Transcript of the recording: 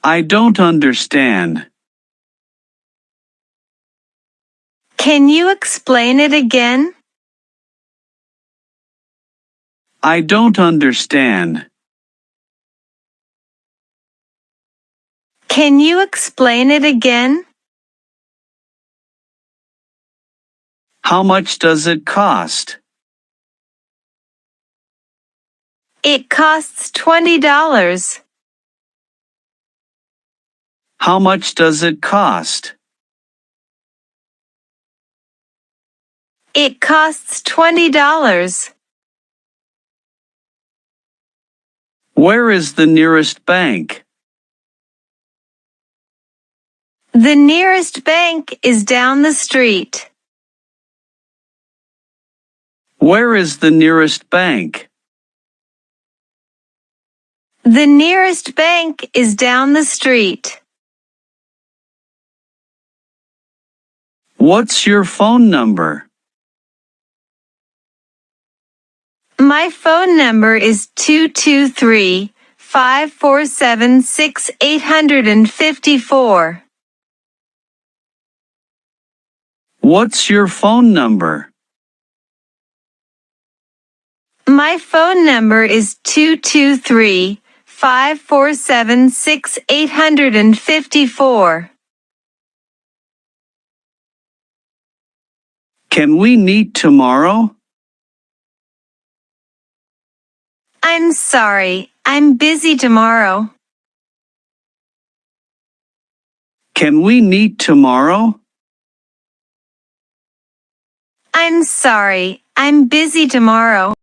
I don't understand. Can you explain it again? I don't understand. Can you explain it again? How much does it cost? It costs $20. How much does it cost? It costs $20. Where is the nearest bank? The nearest bank is down the street. Where is the nearest bank? The nearest bank is down the street. What's your phone number? My phone number is 223-547-6854. What's your phone number? My phone number is 223-547-6854. Can we meet tomorrow? I'm sorry, I'm busy tomorrow. Can we meet tomorrow? I'm sorry, I'm busy tomorrow.